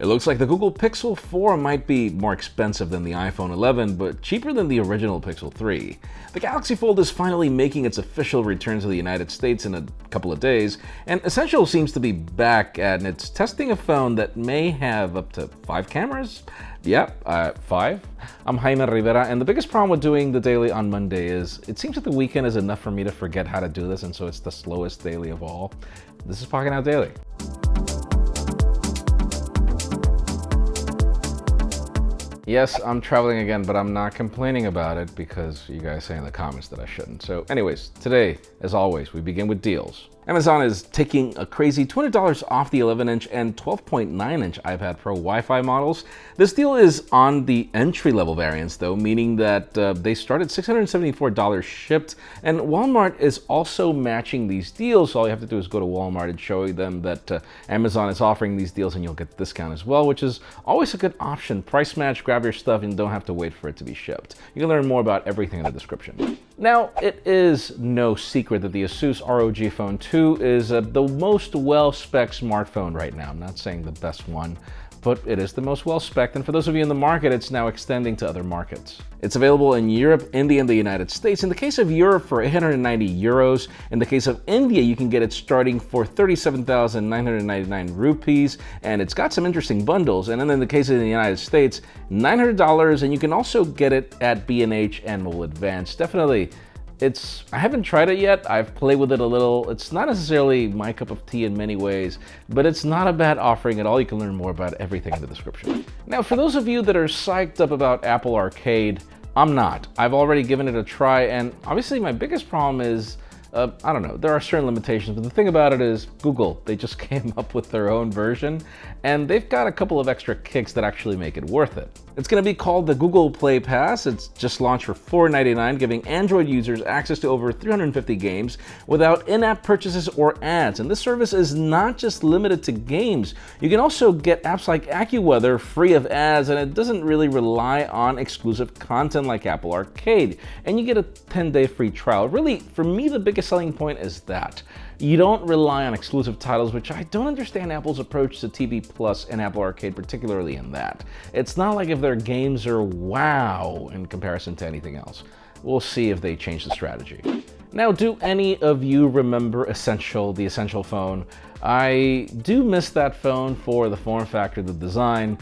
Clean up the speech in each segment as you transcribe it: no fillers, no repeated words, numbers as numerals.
It looks like the Google Pixel 4 might be more expensive than the iPhone 11, but cheaper than the original Pixel 3. The Galaxy Fold is finally making its official return to the United States in a couple of days, and Essential seems to be back and it's testing a phone that may have up to 5 cameras? Yeah, 5. I'm Jaime Rivera, and the biggest problem with doing the daily on Monday is it seems that the weekend is enough for me to forget how to do this, and so it's the slowest daily of all. This is Pocketnow Daily. Yes, I'm traveling again, but I'm not complaining about it because you guys say in the comments that I shouldn't. So anyways, today, as always, we begin with deals. Amazon is taking a crazy $200 off the 11-inch and 12.9-inch iPad Pro Wi-Fi models. This deal is on the entry-level variants, though, meaning that they start at $674 shipped, and Walmart is also matching these deals. So all you have to do is go to Walmart and show them that Amazon is offering these deals, and you'll get the discount as well, which is always a good option. Price match, grab your stuff, and don't have to wait for it to be shipped. You can learn more about everything in the description. Now, it is no secret that the ASUS ROG Phone II is the most well-spec'd smartphone right now. I'm not saying the best one, but it is the most well-spec'd, and for those of you in the market, it's now extending to other markets. It's available in Europe, India, and the United States. In the case of Europe, for 890 euros. In the case of India, you can get it starting for 37,999 rupees, and it's got some interesting bundles. And then in the case of the United States, $900, and you can also get it at B&H and Mobile Advance. Definitely. I haven't tried it yet. I've played with it a little. It's not necessarily my cup of tea in many ways, but it's not a bad offering at all. You can learn more about everything in the description. Now, for those of you that are psyched up about Apple Arcade, I'm not. I've already given it a try, and obviously my biggest problem is I don't know, there are certain limitations, but the thing about it is Google, they just came up with their own version, and they've got a couple of extra kicks that actually make it worth it. It's going to be called the Google Play Pass. It's just launched for $4.99, giving Android users access to over 350 games without in-app purchases or ads. And this service is not just limited to games. You can also get apps like AccuWeather free of ads, and it doesn't really rely on exclusive content like Apple Arcade. And you get a 10-day free trial. Really, for me, the biggest selling point is that you don't rely on exclusive titles, which I don't understand Apple's approach to TV Plus and Apple Arcade, particularly in that. It's not like if their games are wow in comparison to anything else. We'll see if they change the strategy. Now, do any of you remember the Essential phone? I do miss that phone for the form factor, the design.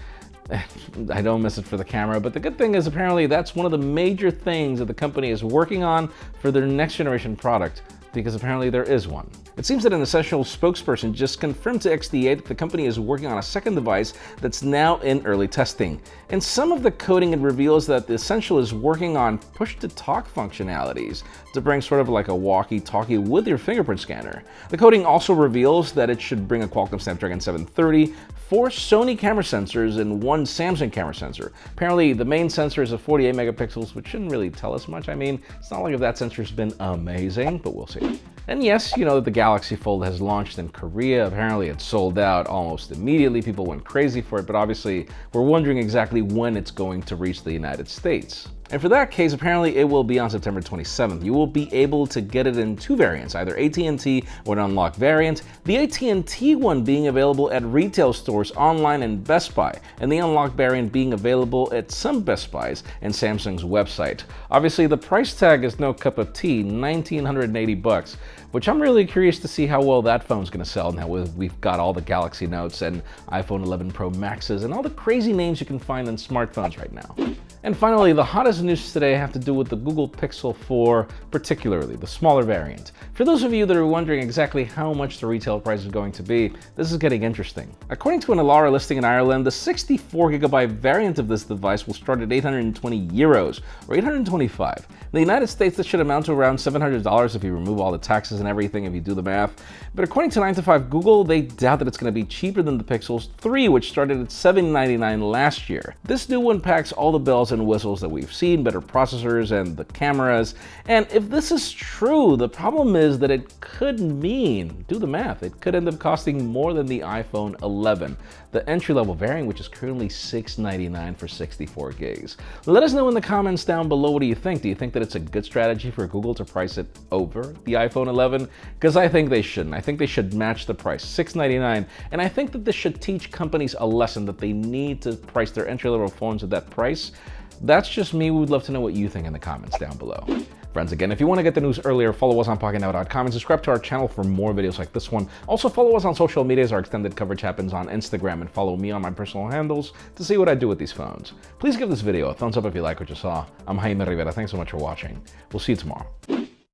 I don't miss it for the camera, but the good thing is apparently that's one of the major things that the company is working on for their next generation product, because apparently there is one. It seems that an Essential spokesperson just confirmed to XDA that the company is working on a second device that's now in early testing. In some of the coding, it reveals that the Essential is working on push-to-talk functionalities to bring sort of like a walkie-talkie with your fingerprint scanner. The coding also reveals that it should bring a Qualcomm Snapdragon 730, 4 Sony camera sensors, and 1 Samsung camera sensor. Apparently, the main sensor is a 48 megapixels, which shouldn't really tell us much. I mean, it's not like if that sensor's been amazing, but we'll see. And yes, you know that the Galaxy Fold has launched in Korea. Apparently it sold out almost immediately. People went crazy for it, but obviously we're wondering exactly when it's going to reach the United States. And for that case, apparently it will be on September 27th. You will be able to get it in 2 variants, either AT&T or an unlocked variant. The AT&T one being available at retail stores, online, and Best Buy, and the unlocked variant being available at some Best Buys and Samsung's website. Obviously, the price tag is no cup of tea, $1,980, which I'm really curious to see how well that phone's going to sell now we've got all the Galaxy Notes and iPhone 11 Pro Maxes and all the crazy names you can find in smartphones right now. And finally, the hottest news today have to do with the Google Pixel 4, particularly the smaller variant. For those of you that are wondering exactly how much the retail price is going to be, this is getting interesting. According to an Alara listing in Ireland, the 64GB variant of this device will start at 820 euros, or 825. In the United States, this should amount to around $700 if you remove all the taxes and everything, if you do the math. But according to 9to5 Google, they doubt that it's going to be cheaper than the Pixel 3, which started at $799 last year. This new one packs all the bells bells and whistles that we've seen, better processors and the cameras. And if this is true, the problem is that it could mean, do the math, it could end up costing more than the iPhone 11, the entry-level variant, which is currently $699 for 64 gigs. Let us know in the comments down below, what do you think? Do you think that it's a good strategy for Google to price it over the iPhone 11? Because I think they shouldn't. I think they should match the price, $699, and I think that this should teach companies a lesson that they need to price their entry-level phones at that price. That's just me. We would love to know what you think in the comments down below. Friends, again, if you want to get the news earlier, follow us on Pocketnow.com and subscribe to our channel for more videos like this one. Also, follow us on social media as our extended coverage happens on Instagram, and follow me on my personal handles to see what I do with these phones. Please give this video a thumbs up if you like what you saw. I'm Jaime Rivera. Thanks so much for watching. We'll see you tomorrow.